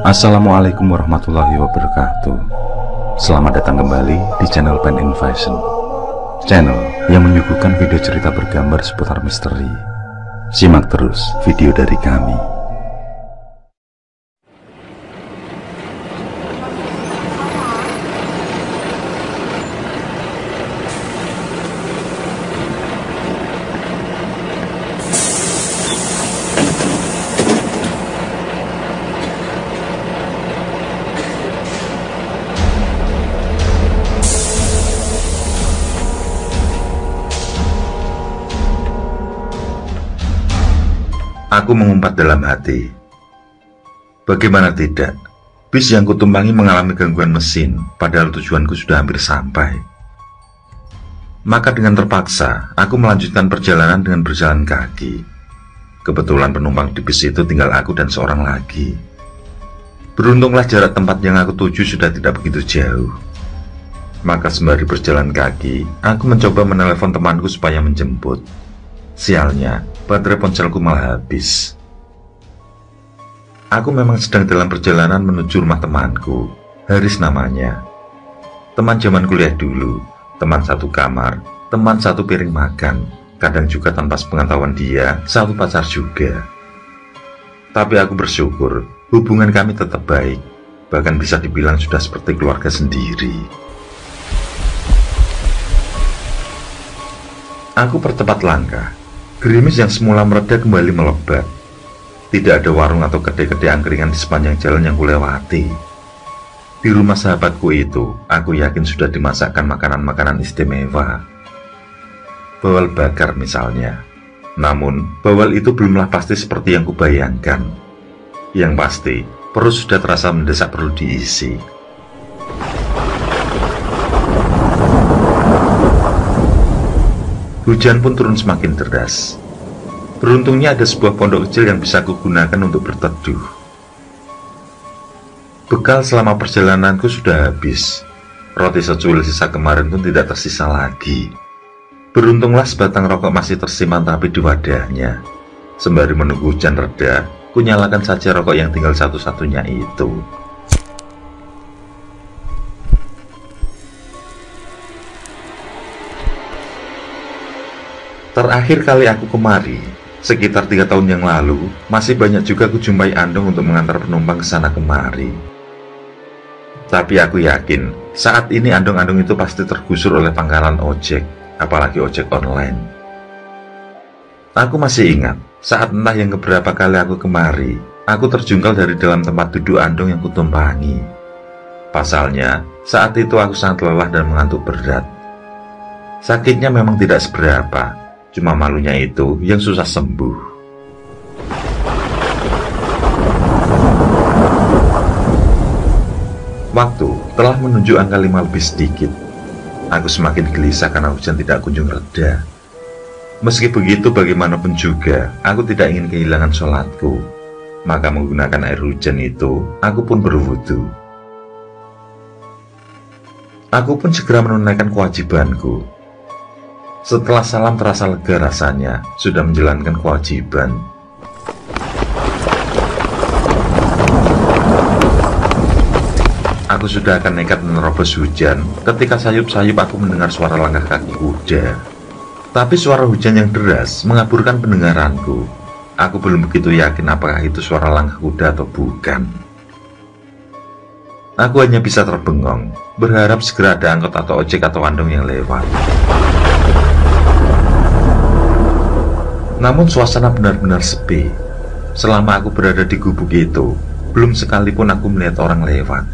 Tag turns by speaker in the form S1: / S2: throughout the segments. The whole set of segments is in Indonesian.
S1: Assalamualaikum warahmatullahi wabarakatuh. Selamat datang kembali di channel Pen and Fashion, channel yang menyuguhkan video cerita bergambar seputar misteri. Simak terus video dari kami.
S2: Aku mengumpat dalam hati. Bagaimana tidak, bis yang kutumpangi mengalami gangguan mesin, padahal tujuanku sudah hampir sampai. Maka dengan terpaksa, aku melanjutkan perjalanan dengan berjalan kaki. Kebetulan penumpang di bis itu tinggal aku dan seorang lagi. Beruntunglah jarak tempat yang aku tuju sudah tidak begitu jauh. Maka sembari berjalan kaki, aku mencoba menelepon temanku supaya menjemput. Sialnya, baterai ponselku malah habis. Aku memang sedang dalam perjalanan menuju rumah temanku, Haris namanya. Teman zaman kuliah dulu, teman satu kamar, teman satu piring makan, kadang juga tanpa sepengetahuan dia, satu pacar juga. Tapi aku bersyukur, hubungan kami tetap baik, bahkan bisa dibilang sudah seperti keluarga sendiri. Aku percepat langkah. Gerimis yang semula mereda kembali melebat. Tidak ada warung atau kedai-kedai angkringan di sepanjang jalan yang kulewati. Di rumah sahabatku itu, aku yakin sudah dimasakkan makanan-makanan istimewa. Bawal bakar misalnya. Namun, bawal itu belumlah pasti seperti yang kubayangkan. Yang pasti, perut sudah terasa mendesak perlu diisi. Hujan pun turun semakin deras. Beruntungnya ada sebuah pondok kecil yang bisa kugunakan untuk berteduh. Bekal selama perjalananku sudah habis. Roti secuil sisa kemarin pun tidak tersisa lagi. Beruntunglah sebatang rokok masih tersimpan rapi di wadahnya. Sembari menunggu hujan reda, kunyalakan saja rokok yang tinggal satu-satunya itu. Terakhir kali aku kemari, sekitar 3 tahun yang lalu, masih banyak juga kujumpai andong untuk mengantar penumpang ke sana kemari. Tapi aku yakin, saat ini andong-andong itu pasti tergusur oleh pangkalan ojek, apalagi ojek online. Aku masih ingat, saat entah yang keberapa kali aku kemari, aku terjungkal dari dalam tempat duduk andong yang kutumpangi. Pasalnya, saat itu aku sangat lelah dan mengantuk berat. Sakitnya memang tidak seberapa, cuma malunya itu yang susah sembuh. Waktu telah menunjuk angka 5 lebih sedikit. Aku semakin gelisah karena hujan tidak kunjung reda. Meski begitu, bagaimanapun juga, aku tidak ingin kehilangan sholatku. Maka menggunakan air hujan itu, aku pun berwudu. Aku pun segera menunaikan kewajibanku. Setelah salam terasa lega rasanya, sudah menjalankan kewajiban. Aku sudah akan nekat menerobos hujan, ketika sayup-sayup aku mendengar suara langkah kaki kuda. Tapi suara hujan yang deras mengaburkan pendengaranku. Aku belum begitu yakin apakah itu suara langkah kuda atau bukan. Aku hanya bisa terbengong, berharap segera ada angkot atau ojek atau andong yang lewat. Namun suasana benar-benar sepi. Selama aku berada di gubuk itu, belum sekalipun aku melihat orang lewat.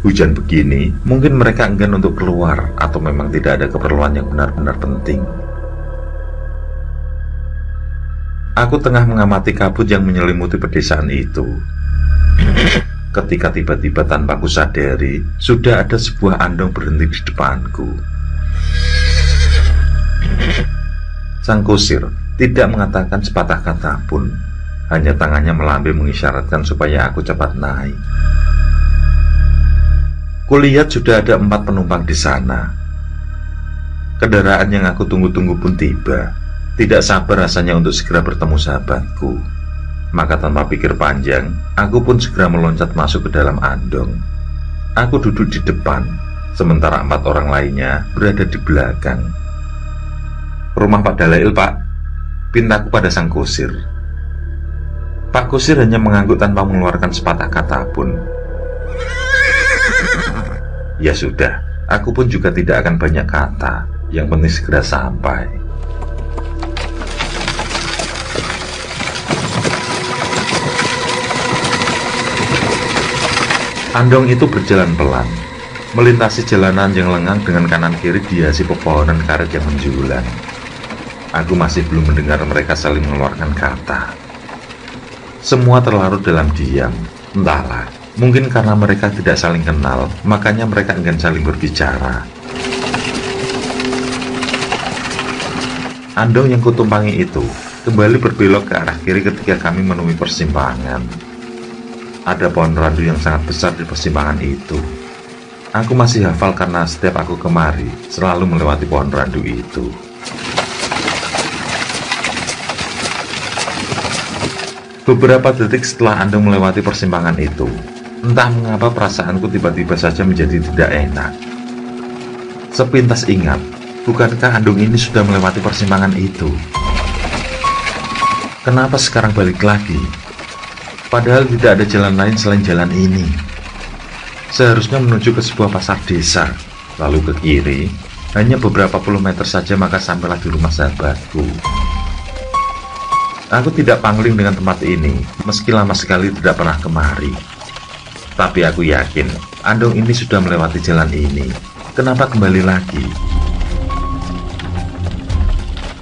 S2: Hujan begini, mungkin mereka enggan untuk keluar, atau memang tidak ada keperluan yang benar-benar penting. Aku tengah mengamati kabut yang menyelimuti pedesaan itu, ketika tiba-tiba tanpa kusadari, sudah ada sebuah andong berhenti di depanku. Sang kusir tidak mengatakan sepatah kata pun, hanya tangannya melambai mengisyaratkan supaya aku cepat naik. Kulihat sudah ada 4 penumpang di sana. Kendaraan yang aku tunggu-tunggu pun tiba. Tidak sabar rasanya untuk segera bertemu sahabatku. Maka tanpa pikir panjang, aku pun segera meloncat masuk ke dalam andong. Aku duduk di depan, sementara 4 orang lainnya berada di belakang. "Rumah Pak Dalail, Pak," pintaku pada sang kusir. Pak kusir hanya mengangguk tanpa mengeluarkan sepatah kata pun. Ya sudah, aku pun juga tidak akan banyak kata, yang penting segera sampai. Andong itu berjalan pelan, melintasi jalanan yang lengang dengan kanan kiri dihiasi pepohonan karet yang menjulang. Aku masih belum mendengar mereka saling mengeluarkan kata. Semua terlarut dalam diam. Entahlah, mungkin karena mereka tidak saling kenal, makanya mereka enggan saling berbicara. Andong yang kutumpangi itu kembali berbelok ke arah kiri ketika kami menemui persimpangan. Ada pohon randu yang sangat besar di persimpangan itu. Aku masih hafal karena setiap aku kemari selalu melewati pohon randu itu. Beberapa detik setelah Andong melewati persimpangan itu, entah mengapa perasaanku tiba-tiba saja menjadi tidak enak. Sepintas ingat, bukankah Andong ini sudah melewati persimpangan itu? Kenapa sekarang balik lagi? Padahal tidak ada jalan lain selain jalan ini. Seharusnya menuju ke sebuah pasar desa, lalu ke kiri, hanya beberapa puluh meter saja maka sampailah di rumah sahabatku. Aku tidak pangling dengan tempat ini, meski lama sekali tidak pernah kemari. Tapi aku yakin, Andong ini sudah melewati jalan ini. Kenapa kembali lagi?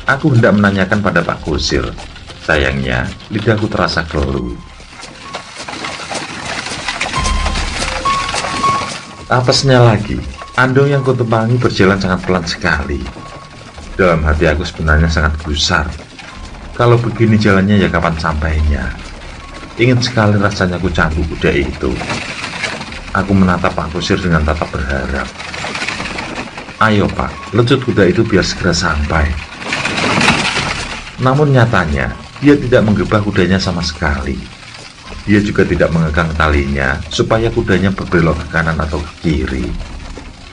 S2: Aku hendak menanyakan pada Pak Kusir. Sayangnya, lidahku terasa keluh. Apesnya lagi, Andong yang kutumpangi berjalan sangat pelan sekali. Dalam hati aku sebenarnya sangat gusar. Kalau begini jalannya ya kapan sampainya? Ingin sekali rasanya ku cambuk kuda itu. Aku menatap Pak Kusir dengan tatap berharap. Ayo Pak, lecut kuda itu biar segera sampai. Namun nyatanya, dia tidak menggebah kudanya sama sekali. Dia juga tidak mengekang talinya supaya kudanya berbelok ke kanan atau ke kiri.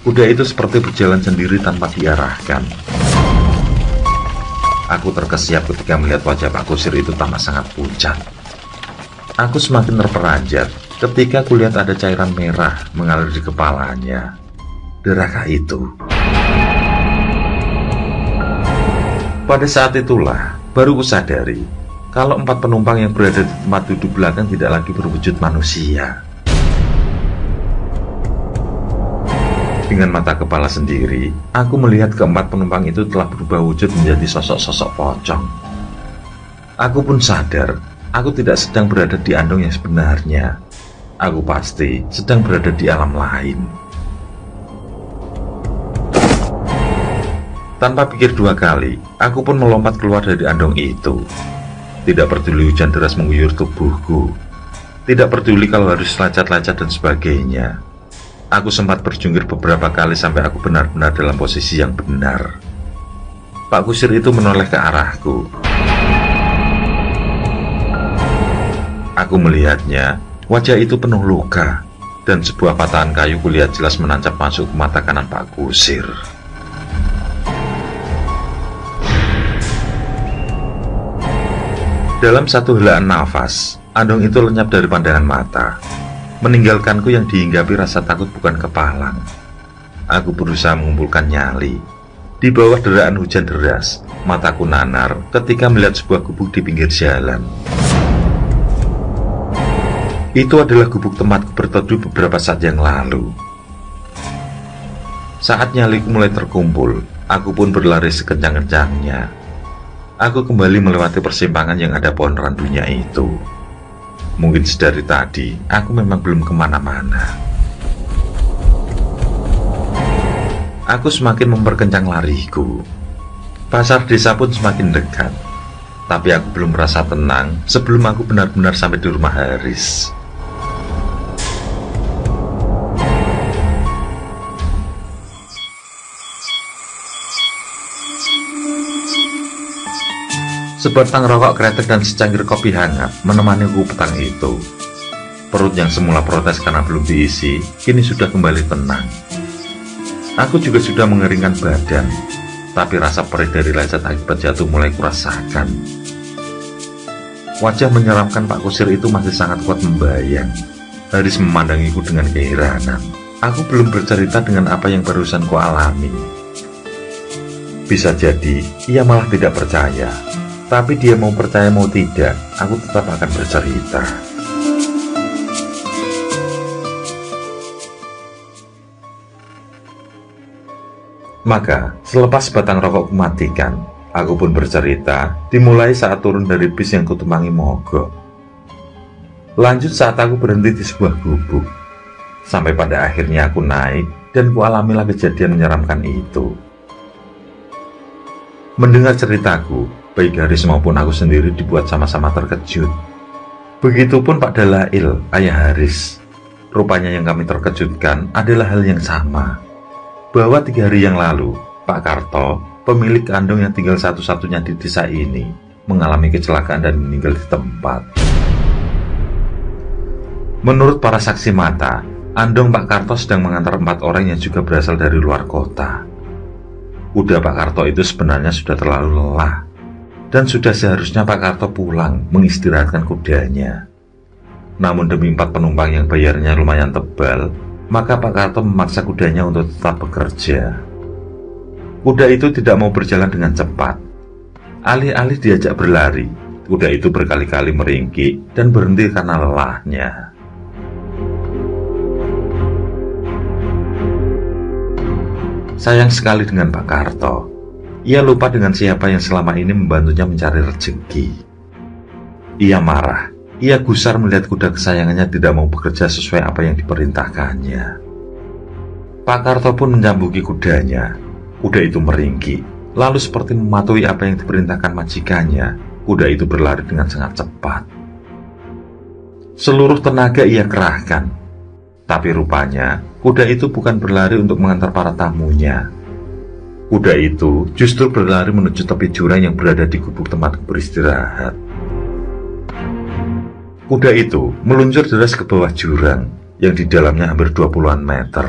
S2: Kuda itu seperti berjalan sendiri tanpa diarahkan. Aku terkesiap ketika melihat wajah Pak Kusir itu tampak sangat pucat. Aku semakin terperanjat ketika kulihat ada cairan merah mengalir di kepalanya. Derakah itu? Pada saat itulah baru kusadari kalau 4 penumpang yang berada di tempat duduk belakang tidak lagi berwujud manusia. Dengan mata kepala sendiri, aku melihat keempat penumpang itu telah berubah wujud menjadi sosok-sosok pocong. Aku pun sadar, aku tidak sedang berada di Andong yang sebenarnya. Aku pasti sedang berada di alam lain. Tanpa pikir 2 kali, aku pun melompat keluar dari Andong itu. Tidak peduli hujan deras mengguyur tubuhku. Tidak peduli kalau harus loncat-loncat dan sebagainya. Aku sempat berjungkir beberapa kali sampai aku benar-benar dalam posisi yang benar. Pak Kusir itu menoleh ke arahku. Aku melihatnya, wajah itu penuh luka, dan sebuah patahan kayu kulihat jelas menancap masuk ke mata kanan Pak Kusir. Dalam satu helaan nafas, Andong itu lenyap dari pandangan mata, meninggalkanku yang dihinggapi rasa takut bukan kepalang. Aku berusaha mengumpulkan nyali. Di bawah deraan hujan deras, mataku nanar ketika melihat sebuah gubuk di pinggir jalan. Itu adalah gubuk tempatku berteduh beberapa saat yang lalu. Saat nyaliku mulai terkumpul, aku pun berlari sekencang-kencangnya. Aku kembali melewati persimpangan yang ada pohon randunya itu. Mungkin sedari tadi, aku memang belum kemana-mana. Aku semakin memperkencang lariku. Pasar desa pun semakin dekat. Tapi aku belum merasa tenang sebelum aku benar-benar sampai di rumah Haris. Sebatang rokok kretek dan secangkir kopi hangat menemani aku petang itu. Perut yang semula protes karena belum diisi, kini sudah kembali tenang. Aku juga sudah mengeringkan badan, tapi rasa perih dari lecet akibat jatuh mulai kurasakan. Wajah menyeramkan Pak Kusir itu masih sangat kuat membayang. Haris memandangiku dengan keheranan. Aku belum bercerita dengan apa yang barusan ku alami. Bisa jadi ia malah tidak percaya. Tapi dia mau percaya mau tidak, aku tetap akan bercerita. Maka, selepas batang rokok kumatikan, aku pun bercerita, dimulai saat turun dari bis yang kutumpangi mogok. Lanjut saat aku berhenti di sebuah gubuk. Sampai pada akhirnya aku naik, dan kualamilah kejadian menyeramkan itu. Mendengar ceritaku, baik Haris maupun aku sendiri dibuat sama-sama terkejut. Begitupun Pak Dalail, ayah Haris. Rupanya yang kami terkejutkan adalah hal yang sama. Bahwa 3 hari yang lalu, Pak Karto, pemilik kandung yang tinggal satu-satunya di desa ini, mengalami kecelakaan dan meninggal di tempat. Menurut para saksi mata, Andong Pak Karto sedang mengantar 4 orang yang juga berasal dari luar kota. Kuda Pak Karto itu sebenarnya sudah terlalu lelah, dan sudah seharusnya Pak Karto pulang mengistirahatkan kudanya. Namun demi 4 penumpang yang bayarnya lumayan tebal, maka Pak Karto memaksa kudanya untuk tetap bekerja. Kuda itu tidak mau berjalan dengan cepat. Alih-alih diajak berlari, kuda itu berkali-kali meringkik dan berhenti karena lelahnya. Sayang sekali dengan Pak Karto. Ia lupa dengan siapa yang selama ini membantunya mencari rezeki. Ia marah. Ia gusar melihat kuda kesayangannya tidak mau bekerja sesuai apa yang diperintahkannya. Pak Karto pun menyambuki kudanya. Kuda itu meringkik, lalu seperti mematuhi apa yang diperintahkan majikannya, kuda itu berlari dengan sangat cepat. Seluruh tenaga ia kerahkan, tapi rupanya kuda itu bukan berlari untuk mengantar para tamunya. Kuda itu justru berlari menuju tepi jurang yang berada di gubuk tempat beristirahat. Kuda itu meluncur deras ke bawah jurang yang di dalamnya hampir 20-an meter.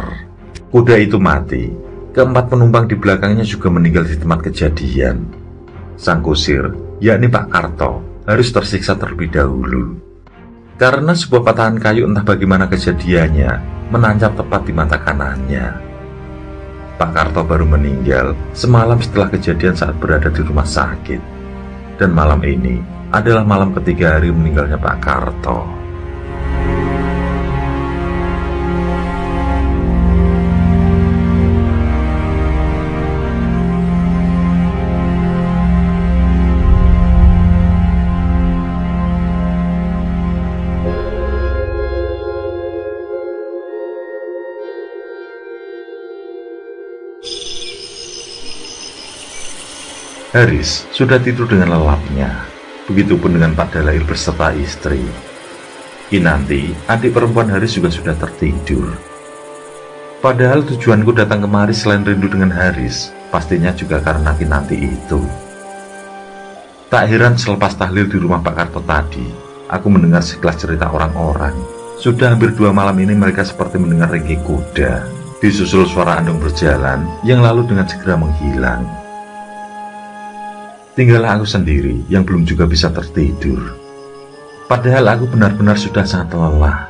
S2: Kuda itu mati. Keempat penumpang di belakangnya juga meninggal di tempat kejadian. Sang kusir, yakni Pak Karto, harus tersiksa terlebih dahulu. Karena sebuah patahan kayu entah bagaimana kejadiannya menancap tepat di mata kanannya. Pak Karto baru meninggal semalam setelah kejadian saat berada di rumah sakit. Dan malam ini adalah malam ketiga hari meninggalnya Pak Karto. Haris sudah tidur dengan lelapnya. Begitupun dengan Pak Dalail beserta istri. Kinanti, adik perempuan Haris juga sudah tertidur. Padahal tujuanku datang kemari selain rindu dengan Haris, pastinya juga karena Kinanti itu. Tak heran selepas tahlil di rumah Pak Karto tadi, aku mendengar sekilas cerita orang-orang. Sudah hampir 2 malam ini mereka seperti mendengar ringkik kuda, disusul suara andong berjalan yang lalu dengan segera menghilang. Tinggallah aku sendiri yang belum juga bisa tertidur. Padahal aku benar-benar sudah sangat lelah.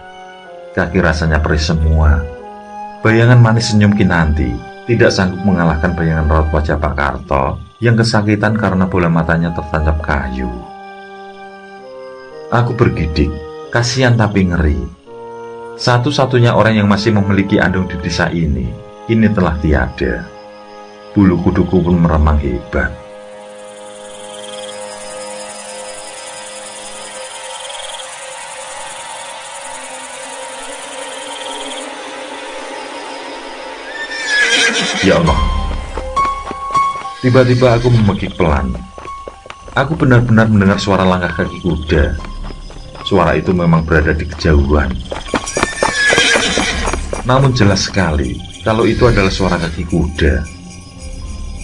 S2: Kaki rasanya perih semua. Bayangan manis senyum Kinanti tidak sanggup mengalahkan bayangan raut wajah Pak Karto yang kesakitan karena bola matanya tertancap kayu. Aku bergidik, kasihan tapi ngeri. Satu-satunya orang yang masih memiliki andong di desa ini kini telah tiada. Bulu kuduku pun meremang hebat. Ya Allah, tiba-tiba aku memekik pelan. Aku benar-benar mendengar suara langkah kaki kuda. Suara itu memang berada di kejauhan. Namun jelas sekali kalau itu adalah suara kaki kuda.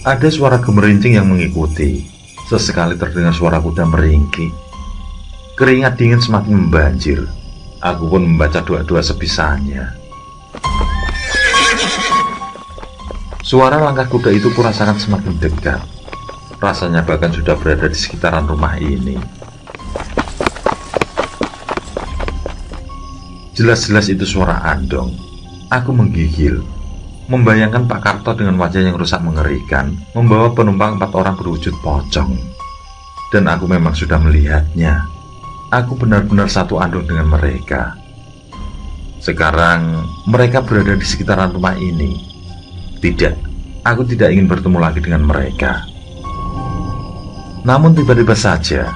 S2: Ada suara gemerincing yang mengikuti. Sesekali terdengar suara kuda meringkik. Keringat dingin semakin membanjir. Aku pun membaca doa-doa sebisanya. Suara langkah kuda itu kurasakan semakin dekat. Rasanya bahkan sudah berada di sekitaran rumah ini. Jelas-jelas itu suara Andong. Aku menggigil, membayangkan Pak Karto dengan wajah yang rusak mengerikan, membawa penumpang 4 orang berwujud pocong. Dan aku memang sudah melihatnya. Aku benar-benar satu andong dengan mereka. Sekarang mereka berada di sekitaran rumah ini. Tidak, aku tidak ingin bertemu lagi dengan mereka. Namun tiba-tiba saja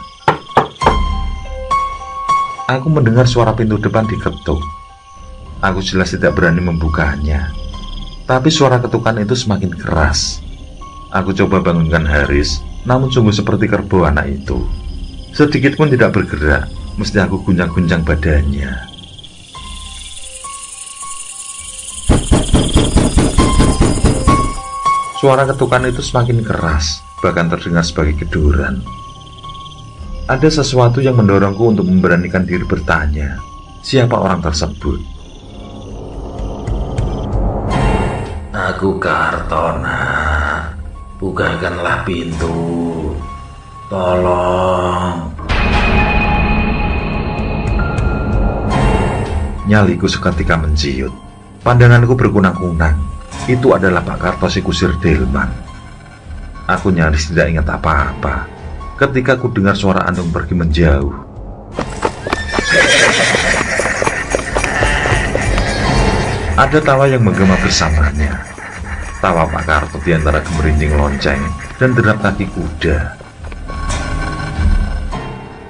S2: aku mendengar suara pintu depan diketuk. Aku jelas tidak berani membukanya. Tapi suara ketukan itu semakin keras. Aku coba bangunkan Haris, namun sungguh seperti kerbau anak itu. Sedikit pun tidak bergerak, mesti aku guncang-guncang badannya. Suara ketukan itu semakin keras, bahkan terdengar sebagai keduran. Ada sesuatu yang mendorongku untuk memberanikan diri bertanya, siapa orang tersebut?
S3: Aku Kartona, bukakanlah pintu, tolong.
S2: Nyaliku seketika menciut. Pandanganku berkunang-kunang. Itu adalah Pak Karto si kusir delman. Aku nyaris tidak ingat apa-apa ketika ku dengar suara Andong pergi menjauh. Ada tawa yang menggema bersamanya. Tawa Pak Karto di antara gemerincing lonceng dan derap kaki kuda.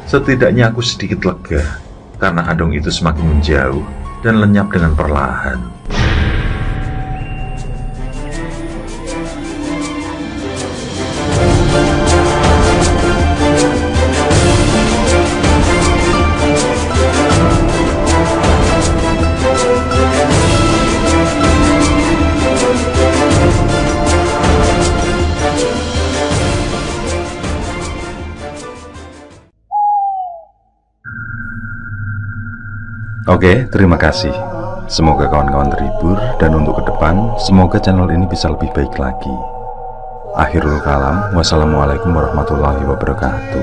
S2: Setidaknya aku sedikit lega karena Andong itu semakin menjauh dan lenyap dengan perlahan.
S1: Oke, terima kasih. Semoga kawan-kawan terhibur, dan untuk ke depan, semoga channel ini bisa lebih baik lagi. Akhirul kalam, wassalamualaikum warahmatullahi wabarakatuh.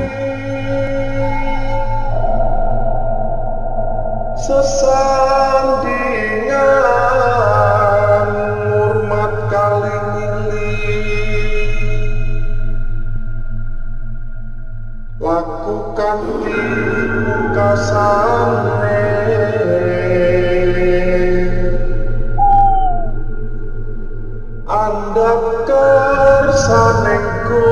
S4: Sesandingan hormat kali lakukan di muka sana. Anda kersanengku